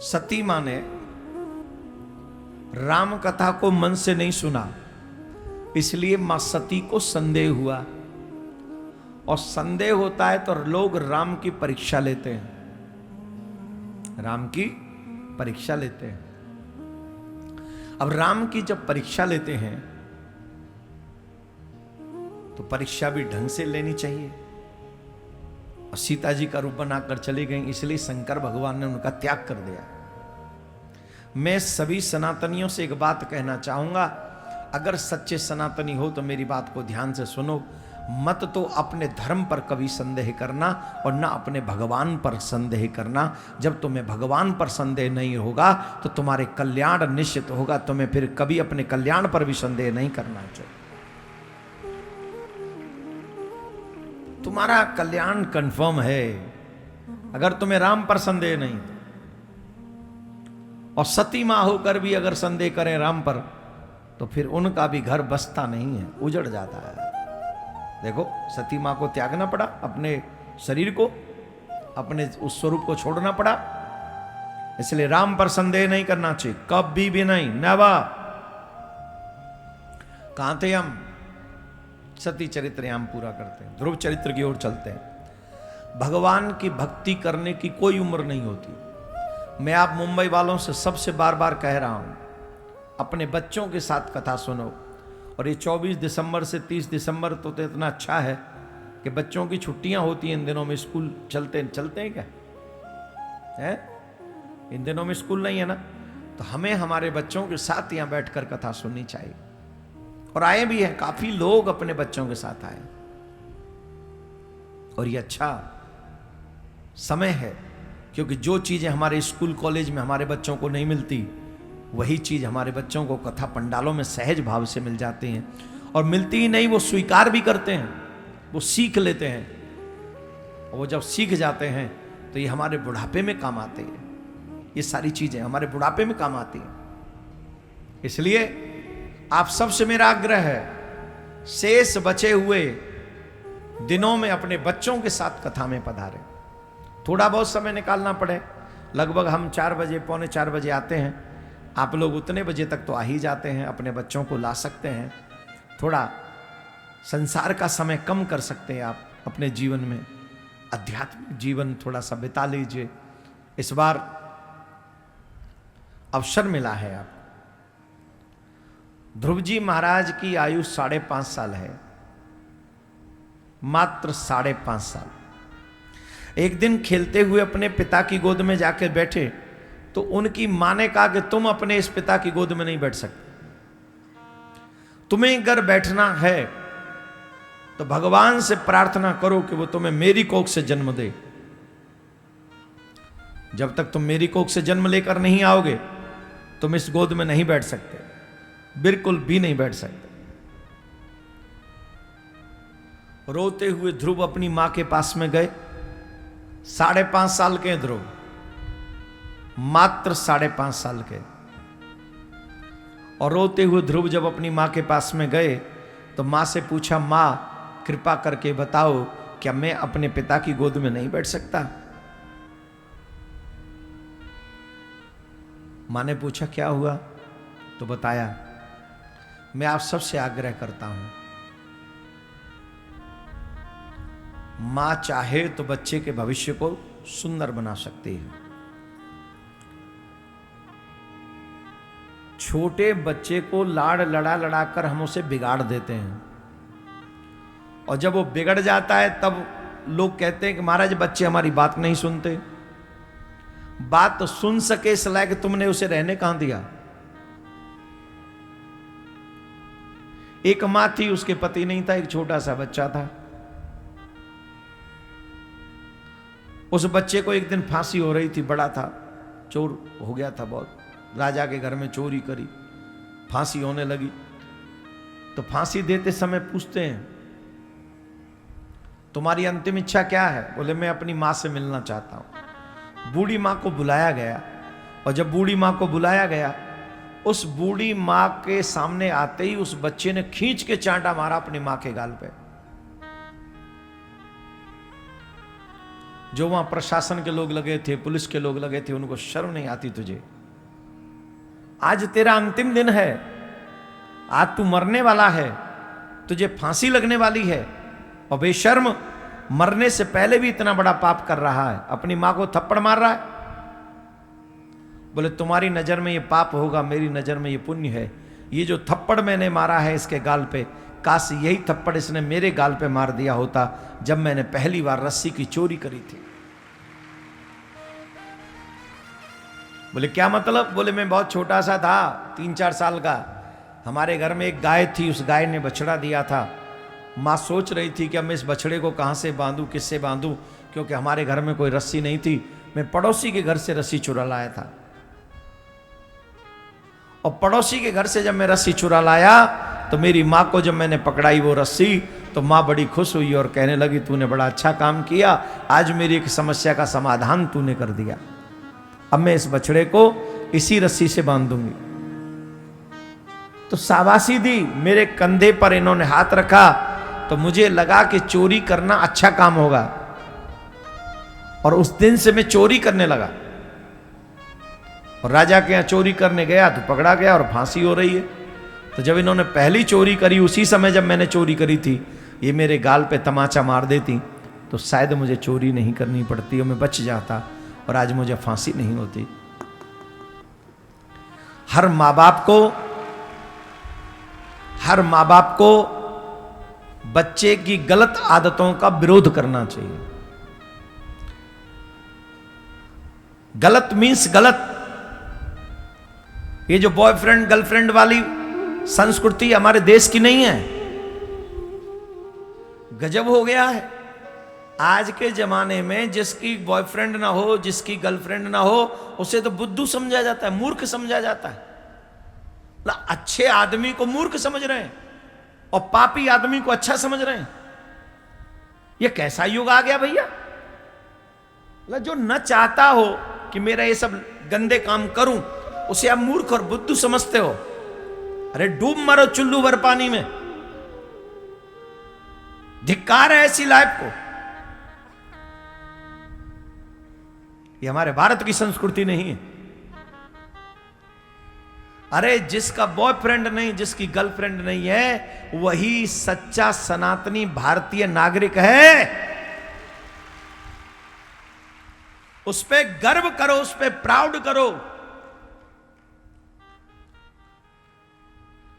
सती मां ने राम कथा को मन से नहीं सुना, इसलिए मां सती को संदेह हुआ। और संदेह होता है तो लोग राम की परीक्षा लेते हैं, राम की परीक्षा लेते हैं। अब राम की जब परीक्षा लेते हैं तो परीक्षा भी ढंग से लेनी चाहिए। और सीता जी का रूप बनाकर चली गई, इसलिए शंकर भगवान ने उनका त्याग कर दिया। मैं सभी सनातनियों से एक बात कहना चाहूंगा, अगर सच्चे सनातनी हो तो मेरी बात को ध्यान से सुनो। मत तो अपने धर्म पर कभी संदेह करना और ना अपने भगवान पर संदेह करना। जब तुम्हें भगवान पर संदेह नहीं होगा तो तुम्हारे कल्याण निश्चित होगा। तुम्हें फिर कभी अपने कल्याण पर भी संदेह नहीं करना चाहिए। तुम्हारा कल्याण कंफर्म है अगर तुम्हें राम पर संदेह नहीं। और सती मां होकर भी अगर संदेह करें राम पर तो फिर उनका भी घर बसता नहीं है, उजड़ जाता है। देखो, सती मां को त्यागना पड़ा, अपने शरीर को, अपने उस स्वरूप को छोड़ना पड़ा। इसलिए राम पर संदेह नहीं करना चाहिए, कभी भी नहीं, नेवर। कहां थे हम? सती चरित्र हम पूरा करते हैं, ध्रुव चरित्र की ओर चलते हैं। भगवान की भक्ति करने की कोई उम्र नहीं होती। मैं आप मुंबई वालों से सबसे बार बार कह रहा हूं, अपने बच्चों के साथ कथा सुनो। और ये 24 दिसंबर से 30 दिसंबर तो इतना अच्छा है कि बच्चों की छुट्टियां होती हैं इन दिनों में। स्कूल चलते हैं क्या है? इन दिनों में स्कूल नहीं है ना, तो हमें हमारे बच्चों के साथ यहां बैठकर कथा सुननी चाहिए। और आए भी हैं, काफी लोग अपने बच्चों के साथ आए। और ये अच्छा समय है, क्योंकि जो चीजें हमारे स्कूल कॉलेज में हमारे बच्चों को नहीं मिलती, वही चीज हमारे बच्चों को कथा पंडालों में सहज भाव से मिल जाती हैं। और मिलती ही नहीं, वो स्वीकार भी करते हैं, वो सीख लेते हैं। और वो जब सीख जाते हैं तो ये हमारे बुढ़ापे में काम आते हैं। ये सारी चीजें हमारे बुढ़ापे में काम आती हैं। इसलिए आप सबसे मेरा आग्रह है, शेष बचे हुए दिनों में अपने बच्चों के साथ कथा में पधारें। थोड़ा बहुत समय निकालना पड़े, लगभग हम 4 बजे, पौने 4 बजे आते हैं। आप लोग उतने बजे तक तो आ ही जाते हैं, अपने बच्चों को ला सकते हैं। थोड़ा संसार का समय कम कर सकते हैं आप अपने जीवन में, आध्यात्मिक जीवन थोड़ा सा बिता लीजिए। इस बार अवसर मिला है आप। ध्रुव जी महाराज की आयु 5.5 साल है, मात्र 5.5 साल। एक दिन खेलते हुए अपने पिता की गोद में जाकर बैठे तो उनकी मां ने कहा कि तुम अपने इस पिता की गोद में नहीं बैठ सकते, तुम्हें अगर बैठना है तो भगवान से प्रार्थना करो कि वो तुम्हें मेरी कोख से जन्म दे। जब तक तुम मेरी कोख से जन्म लेकर नहीं आओगे तुम इस गोद में नहीं बैठ सकते, बिल्कुल भी नहीं बैठ सकते। रोते हुए ध्रुव अपनी मां के पास में गए। 5.5 साल के ध्रुव, मात्र 5.5 साल के। और रोते हुए ध्रुव जब अपनी मां के पास में गए तो मां से पूछा, मां कृपा करके बताओ, क्या मैं अपने पिता की गोद में नहीं बैठ सकता? मां ने पूछा क्या हुआ? तो बताया, मैं आप सबसे आग्रह करता हूं, मां चाहे तो बच्चे के भविष्य को सुंदर बना सकती है। छोटे बच्चे को लाड़ लड़ा कर हम उसे बिगाड़ देते हैं, और जब वो बिगड़ जाता है तब लोग कहते हैं कि महाराज बच्चे हमारी बात नहीं सुनते। बात तो सुन सके इस लायक तुमने उसे रहने कहां दिया? एक मां थी, उसके पति नहीं था, एक छोटा सा बच्चा था। उस बच्चे को एक दिन फांसी हो रही थी, बड़ा था, चोर हो गया था बहुत, राजा के घर में चोरी करी, फांसी होने लगी। तो फांसी देते समय पूछते हैं, तुम्हारी अंतिम इच्छा क्या है? बोले मैं अपनी मां से मिलना चाहता हूं। बूढ़ी मां को बुलाया गया, और जब बूढ़ी मां को बुलाया गया, उस बूढ़ी मां के सामने आते ही उस बच्चे ने खींच के चांटा मारा अपनी मां के गाल पे। जो वहां प्रशासन के लोग लगे थे, पुलिस के लोग लगे थे, उनको शर्म नहीं आती तुझे? आज तेरा अंतिम दिन है, आज तू मरने वाला है, तुझे फांसी लगने वाली है, और बेशर्म मरने से पहले भी इतना बड़ा पाप कर रहा है, अपनी मां को थप्पड़ मार रहा है। बोले तुम्हारी नजर में ये पाप होगा, मेरी नजर में ये पुण्य है। ये जो थप्पड़ मैंने मारा है इसके गाल पे, काश यही थप्पड़ इसने मेरे गाल पे मार दिया होता जब मैंने पहली बार रस्सी की चोरी करी थी। बोले क्या मतलब? बोले मैं बहुत छोटा सा था, 3-4 साल का, हमारे घर में एक गाय थी, उस गाय ने बछड़ा दिया था। माँ सोच रही थी कि अब मैं इस बछड़े को कहाँ से बांधूं, किससे बांधूं, क्योंकि हमारे घर में कोई रस्सी नहीं थी। मैं पड़ोसी के घर से रस्सी चुरा लाया था, और पड़ोसी के घर से जब मैं रस्सी चुरा लाया तो मेरी माँ को जब मैंने पकड़ाई वो रस्सी, तो माँ बड़ी खुश हुई और कहने लगी तूने बड़ा अच्छा काम किया, आज मेरी एक समस्या का समाधान तूने कर दिया। अब मैं इस बछड़े को इसी रस्सी से बांध दूंगी। तो शाबाशी दी, मेरे कंधे पर इन्होंने हाथ रखा तो मुझे लगा कि चोरी करना अच्छा काम होगा, और उस दिन से मैं चोरी करने लगा। और राजा के यहां चोरी करने गया तो पकड़ा गया और फांसी हो रही है। तो जब इन्होंने पहली चोरी करी, उसी समय जब मैंने चोरी करी थी, ये मेरे गाल पे तमाचा मार देती तो शायद मुझे चोरी नहीं करनी पड़ती और मैं बच जाता, और आज मुझे फांसी नहीं होती। हर माँ बाप को बच्चे की गलत आदतों का विरोध करना चाहिए। गलत मीन्स गलत। ये जो बॉयफ्रेंड गर्लफ्रेंड वाली संस्कृति हमारे देश की नहीं है, गजब हो गया है। आज के जमाने में जिसकी बॉयफ्रेंड ना हो, जिसकी गर्लफ्रेंड ना हो, उसे तो बुद्धू समझा जाता है, मूर्ख समझा जाता है। अच्छे आदमी को मूर्ख समझ रहे हैं और पापी आदमी को अच्छा समझ रहे हैं। यह कैसा युग आ गया भैया? जो न चाहता हो कि मेरा ये सब गंदे काम करूं, उसे आप मूर्ख और बुद्धू समझते हो। अरे डूब मरो चुल्लू भर पानी में। धिक्कार है ऐसी लाइफ को। ये हमारे भारत की संस्कृति नहीं है। अरे जिसका बॉयफ्रेंड नहीं, जिसकी गर्लफ्रेंड नहीं है, वही सच्चा सनातनी भारतीय नागरिक है। उस पे गर्व करो, उस पे प्राउड करो।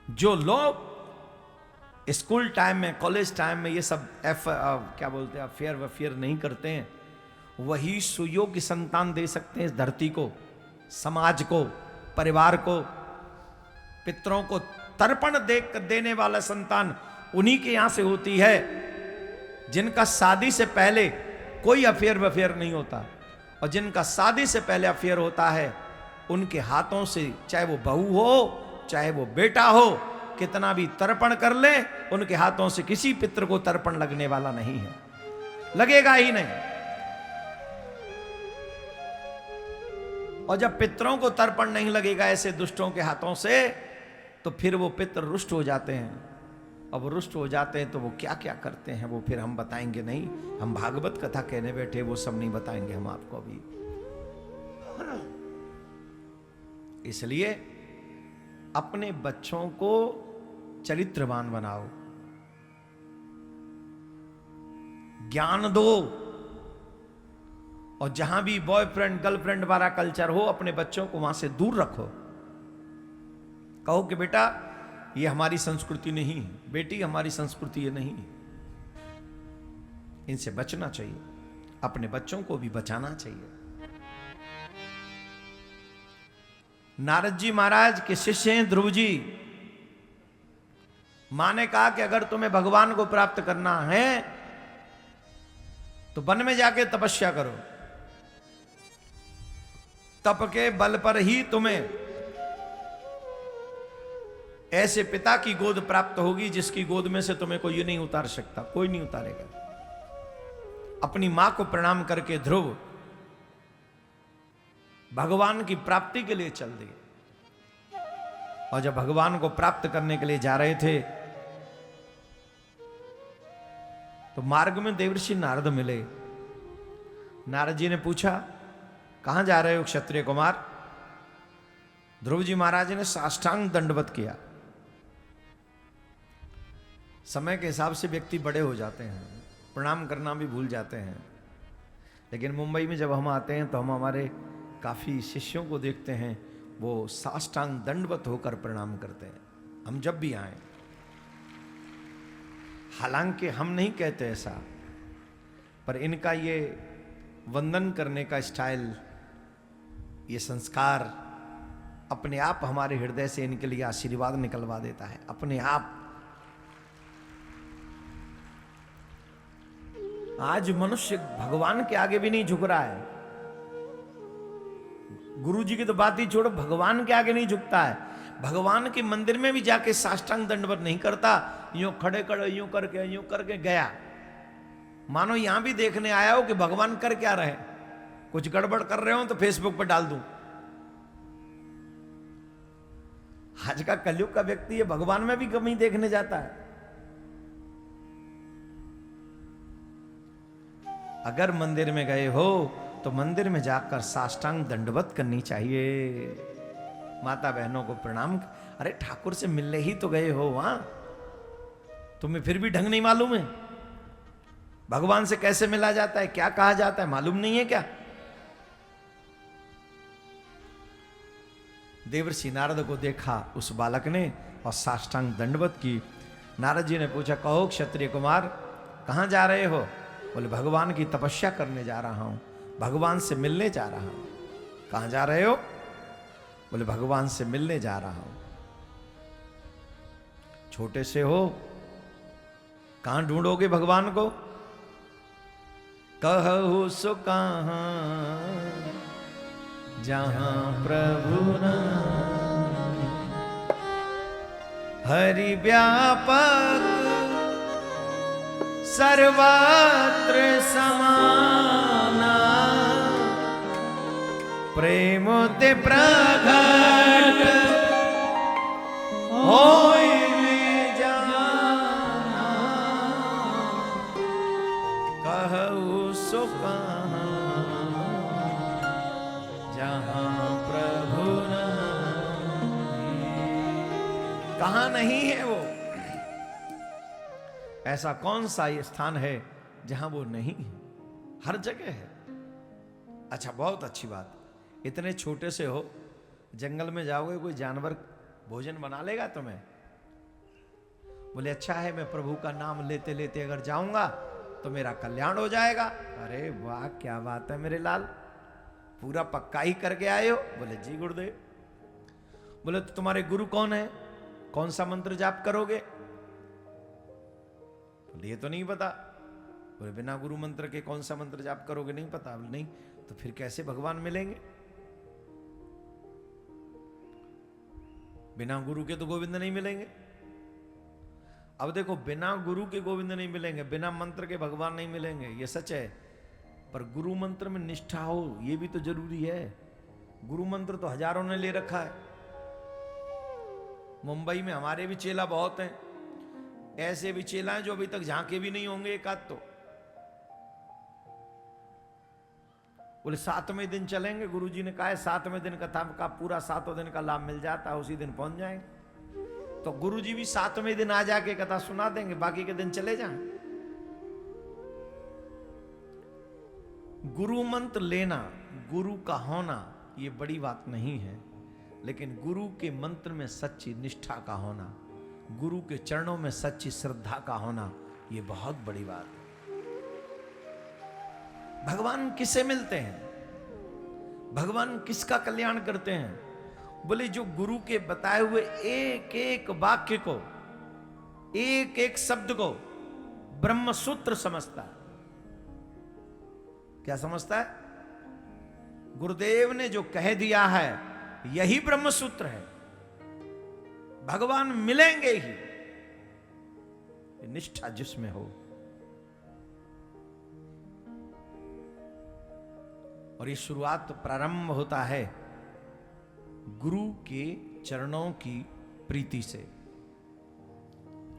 जो लोग स्कूल टाइम में, कॉलेज टाइम में ये सब क्या बोलते हैं, अफेयर वफेयर नहीं करते हैं, वही सुयोग्य संतान दे सकते हैं इस धरती को, समाज को, परिवार को। पितरों को तर्पण देने वाला संतान उन्हीं के यहां से होती है जिनका शादी से पहले कोई अफेयर वफेयर नहीं होता, और जिनका शादी से पहले अफेयर होता है, उनके हाथों से, चाहे वो बहू हो चाहे वो बेटा हो, कितना भी तर्पण कर ले, उनके हाथों से किसी पितर को तर्पण लगने वाला नहीं है, लगेगा ही नहीं। और जब पितरों को तर्पण नहीं लगेगा ऐसे दुष्टों के हाथों से, तो फिर वो पितर रुष्ट हो जाते हैं। अब रुष्ट हो जाते हैं तो वो क्या क्या करते हैं वो फिर हम बताएंगे नहीं। हम भागवत कथा कहने बैठे, वो सब नहीं बताएंगे हम आपको अभी। इसलिए अपने बच्चों को चरित्रवान बनाओ, ज्ञान दो, और जहां भी बॉयफ्रेंड गर्लफ्रेंड वाला कल्चर हो, अपने बच्चों को वहां से दूर रखो। कहो कि बेटा ये हमारी संस्कृति नहीं है, बेटी हमारी संस्कृति ये नहीं है, इनसे बचना चाहिए, अपने बच्चों को भी बचाना चाहिए। नारद जी महाराज के शिष्य हैं ध्रुव जी। मां ने कहा कि अगर तुम्हें भगवान को प्राप्त करना है तो वन में जाके तपस्या करो, तप के बल पर ही तुम्हें ऐसे पिता की गोद प्राप्त होगी जिसकी गोद में से तुम्हें कोई नहीं उतार सकता, कोई नहीं उतारेगा। अपनी मां को प्रणाम करके ध्रुव भगवान की प्राप्ति के लिए चल दिए, और जब भगवान को प्राप्त करने के लिए जा रहे थे तो मार्ग में देवर्षि नारद मिले। नारद जी ने पूछा, कहां जा रहे हो क्षत्रिय कुमार? ध्रुव जी महाराज ने साष्टांग दंडवत किया। समय के हिसाब से व्यक्ति बड़े हो जाते हैं, प्रणाम करना भी भूल जाते हैं। लेकिन मुंबई में जब हम आते हैं तो हम हमारे काफी शिष्यों को देखते हैं, वो साष्टांग दंडवत होकर प्रणाम करते हैं, हम जब भी आए। हालांकि हम नहीं कहते ऐसा, पर इनका ये वंदन करने का स्टाइल, ये संस्कार अपने आप हमारे हृदय से इनके लिए आशीर्वाद निकलवा देता है, अपने आप। आज मनुष्य भगवान के आगे भी नहीं झुक रहा है। गुरु जी की तो बात ही छोड़ो, भगवान के आगे नहीं झुकता है। भगवान के मंदिर में भी जाके साष्टांग दंडवत नहीं करता, यूं खड़े खड़े यूं करके गया, मानो यहां भी देखने आया हो कि भगवान कर क्या रहे, कुछ गड़बड़ कर रहे हो तो फेसबुक पर डाल दूं। आज का कलयुग का व्यक्ति ये भगवान में भी कमी देखने जाता है। अगर मंदिर में गए हो तो मंदिर में जाकर साष्टांग दंडवत करनी चाहिए, माता बहनों को प्रणाम। अरे ठाकुर से मिलने ही तो गए हो वहां, तुम्हें फिर भी ढंग नहीं मालूम है? भगवान से कैसे मिला जाता है, क्या कहा जाता है, मालूम नहीं है क्या? देवर्षि नारद को देखा उस बालक ने और साष्टांग दंडवत की। नारद जी ने पूछा, कहो क्षत्रिय कुमार कहां जा रहे हो? बोले, भगवान की तपस्या करने जा रहा हूं, भगवान से मिलने जा रहा हूं। कहां जा रहे हो? बोले, भगवान से मिलने जा रहा हूं। छोटे से हो, कहां ढूंढोगे भगवान को? कहु सो कहां जहां प्रभु नाम, हरि व्यापक सर्वत्र समाना, प्रेम ते प्रगट होय में जाना, कहु सो कहां जहां प्रभु नहीं। कहां नहीं है वो? ऐसा कौन सा ये स्थान है जहां वो नहीं है? हर जगह है। अच्छा, बहुत अच्छी बात। इतने छोटे से हो, जंगल में जाओगे, कोई जानवर भोजन बना लेगा तुम्हें? बोले, अच्छा है, मैं प्रभु का नाम लेते लेते अगर जाऊंगा तो मेरा कल्याण हो जाएगा। अरे वाह, क्या बात है मेरे लाल, पूरा पक्का ही करके आए हो? बोले, जी गुरुदेव। बोले, तो तुम्हारे गुरु कौन है, कौन सा मंत्र जाप करोगे? बोले, ये तो नहीं पता। बोले, बिना गुरु मंत्र के कौन सा मंत्र जाप करोगे? नहीं पता। बोले, नहीं, तो फिर कैसे भगवान मिलेंगे? बिना गुरु के तो गोविंद नहीं मिलेंगे। अब देखो, बिना गुरु के गोविंद नहीं मिलेंगे, बिना मंत्र के भगवान नहीं मिलेंगे, ये सच है। पर गुरु मंत्र में निष्ठा हो, ये भी तो जरूरी है। गुरु मंत्र तो हजारों ने ले रखा है। मुंबई में हमारे भी चेला बहुत हैं, ऐसे भी चेला हैं जो अभी तक झांके भी नहीं होंगे एक आध तो। बोले, 7वें दिन चलेंगे, गुरुजी ने कहा है 7वें दिन कथा का पूरा 7 दिन का लाभ मिल जाता है, उसी दिन पहुंच जाएंगे। तो गुरुजी भी 7वें दिन आ जाके कथा सुना देंगे, बाकी के दिन चले जाएं। गुरु मंत्र लेना, गुरु का होना, ये बड़ी बात नहीं है, लेकिन गुरु के मंत्र में सच्ची निष्ठा का होना, गुरु के चरणों में सच्ची श्रद्धा का होना, ये बहुत बड़ी बात है। भगवान किसे मिलते हैं, भगवान किसका कल्याण करते हैं? बोले, जो गुरु के बताए हुए एक एक वाक्य को, एक एक शब्द को ब्रह्म सूत्र समझता है। क्या समझता है? गुरुदेव ने जो कह दिया है यही ब्रह्म सूत्र है, भगवान मिलेंगे ही, निष्ठा जिसमें हो। और ये शुरुआत प्रारंभ होता है गुरु के चरणों की प्रीति से।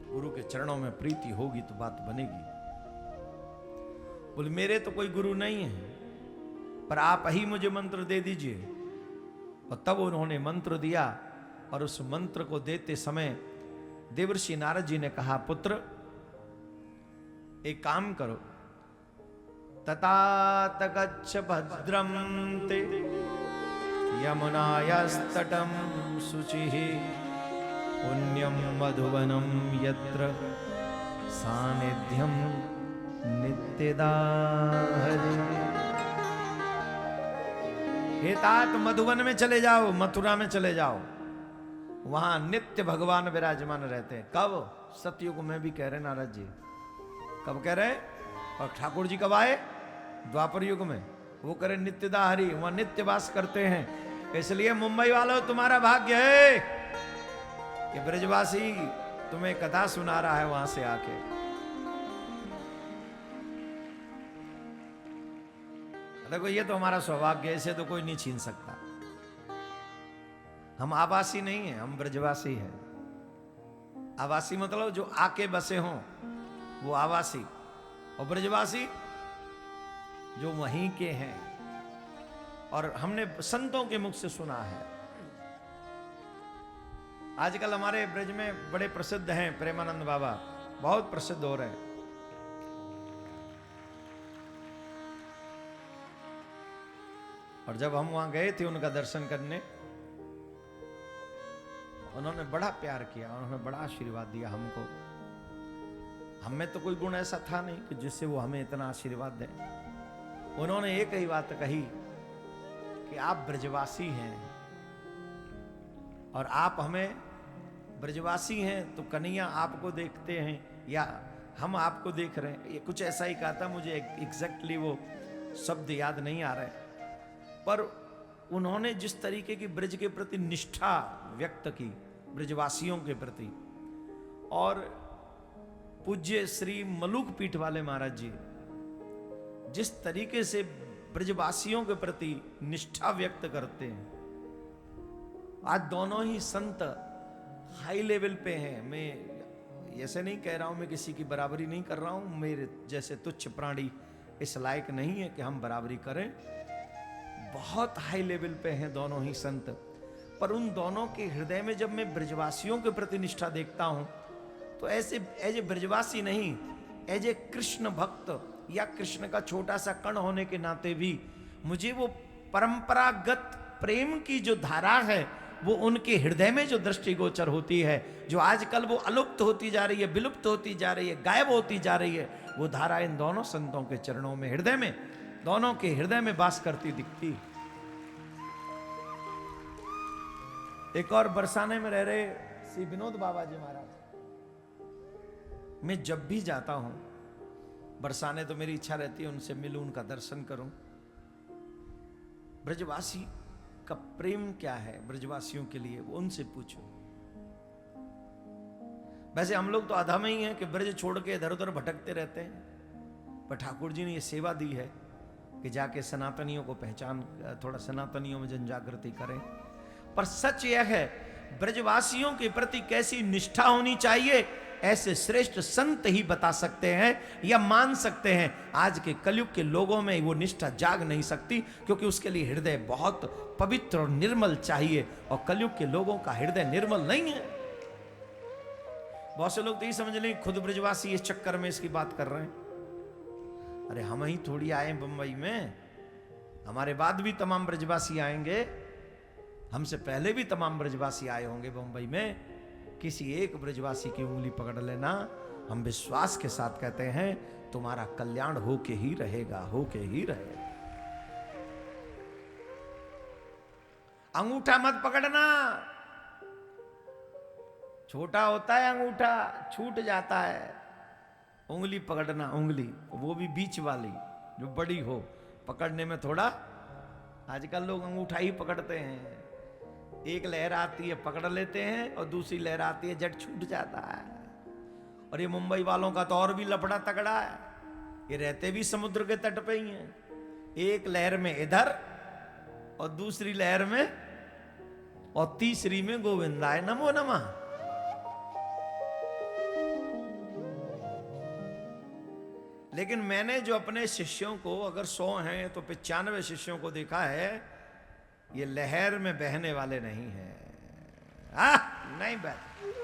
गुरु के चरणों में प्रीति होगी तो बात बनेगी। बोले, मेरे तो कोई गुरु नहीं है। पर आप ही मुझे मंत्र दे दीजिए। और तब उन्होंने मंत्र दिया, और उस मंत्र को देते समय देवर्षि नारद जी ने कहा, पुत्र एक काम करो, ततात गच्छ भद्रम ते यमुनायास्तटं शुचिः पुण्यम मधुवनम यत्र सानिध्यम नित्यदा हरे। हे तात, मधुवन में चले जाओ, मथुरा में चले जाओ, वहां नित्य भगवान विराजमान रहते हैं। कब? सतयुग में भी कह रहे नारद जी। कब कह रहे? और ठाकुर जी कब आए? द्वापर युग में। वो करे नित्यदा हरि, वहां नित्य वास करते हैं। इसलिए मुंबई वालों, तुम्हारा भाग्य है कि ब्रजवासी तुम्हें कथा सुना रहा है वहां से आके। देखो, ये तो हमारा सौभाग्य है, इसे तो कोई नहीं छीन सकता। हम आवासी नहीं हैं, हम ब्रजवासी हैं। आवासी मतलब जो आके बसे हों, वो आवासी। और ब्रजवासी जो वहीं के हैं। और हमने संतों के मुख से सुना है। आजकल हमारे ब्रज में बड़े प्रसिद्ध हैं प्रेमानंद बाबा, बहुत प्रसिद्ध हो रहे हैं। और जब हम वहां गए थे उनका दर्शन करने, उन्होंने बड़ा प्यार किया, उन्होंने बड़ा आशीर्वाद दिया हमको। हम में तो कोई गुण ऐसा था नहीं कि जिससे वो हमें इतना आशीर्वाद दें। उन्होंने एक ही बात कही कि आप ब्रजवासी हैं, और आप हमें ब्रजवासी हैं तो कन्हैया आपको देखते हैं या हम आपको देख रहे हैं। ये कुछ ऐसा ही कहा था, मुझे एग्जैक्टली वो शब्द याद नहीं आ रहे। पर उन्होंने जिस तरीके की ब्रज के प्रति निष्ठा व्यक्त की, ब्रजवासियों के प्रति, और पूज्य श्री मलुक पीठ वाले महाराज जी जिस तरीके से ब्रजवासियों के प्रति निष्ठा व्यक्त करते हैं, आज दोनों ही संत हाई लेवल पे हैं। मैं ऐसे नहीं कह रहा हूं, मैं किसी की बराबरी नहीं कर रहा हूं। मेरे जैसे तुच्छ प्राणी इस लायक नहीं है कि हम बराबरी करें। बहुत हाई लेवल पे हैं दोनों ही संत। पर उन दोनों के हृदय में जब मैं ब्रजवासियों के प्रति निष्ठा देखता हूं, तो ऐसे एज ए ब्रजवासी नहीं, एज ए कृष्ण भक्त या कृष्ण का छोटा सा कण होने के नाते भी मुझे वो परंपरागत प्रेम की जो धारा है, वो उनके हृदय में जो दृष्टिगोचर होती है, जो आजकल वो अलुप्त होती जा रही है, विलुप्त होती जा रही है, गायब होती जा रही है, वो धारा इन दोनों संतों के चरणों में, हृदय में, दोनों के हृदय में वास करती दिखती। एक और बरसाने में रह रहे श्री विनोद बाबा जी महाराज, मैं जब भी जाता हूं बरसाने, तो मेरी इच्छा रहती है उनसे मिलूं, उनका दर्शन करूं। ब्रजवासी का प्रेम क्या है ब्रजवासियों के लिए, वो उनसे पूछो। वैसे हम लोग तो अधम ही हैं कि ब्रज छोड़ के इधर उधर भटकते रहते हैं, पर ठाकुर जी ने ये सेवा दी है कि जाके सनातनियों को पहचान, थोड़ा सनातनियों में जन जागृति करें। पर सच यह है, ब्रजवासियों के प्रति कैसी निष्ठा होनी चाहिए, ऐसे श्रेष्ठ संत ही बता सकते हैं या मान सकते हैं। आज के कलयुग के लोगों में वो निष्ठा जाग नहीं सकती, क्योंकि उसके लिए हृदय बहुत पवित्र और निर्मल चाहिए, और कलयुग के लोगों का हृदय निर्मल नहीं है। बहुत से लोग तो ये समझ लें खुद ब्रजवासी इस चक्कर में इसकी बात कर रहे हैं। अरे हम ही थोड़ी आए बंबई में, हमारे बाद भी तमाम ब्रजवासी आएंगे, हमसे पहले भी तमाम ब्रजवासी आए होंगे बंबई में। किसी एक ब्रजवासी की उंगली पकड़ लेना, हम विश्वास के साथ कहते हैं तुम्हारा कल्याण होके ही रहेगा, होके ही रहेगा। अंगूठा मत पकड़ना, छोटा होता है अंगूठा, छूट जाता है। उंगली पकड़ना, उंगली वो भी बीच वाली जो बड़ी हो, पकड़ने में थोड़ा, आजकल लोग अंगूठा ही पकड़ते हैं। एक लहर आती है पकड़ लेते हैं, और दूसरी लहर आती है झट छूट जाता है। और ये मुंबई वालों का तो और भी लफड़ा तगड़ा है, ये रहते भी समुद्र के तट पे ही हैं। एक लहर में इधर और दूसरी लहर में और तीसरी में गोविंदाय नमो नमः। लेकिन मैंने जो अपने शिष्यों को, अगर 100 हैं तो 95 शिष्यों को देखा है, ये लहर में बहने वाले नहीं हैं। नहीं बहते।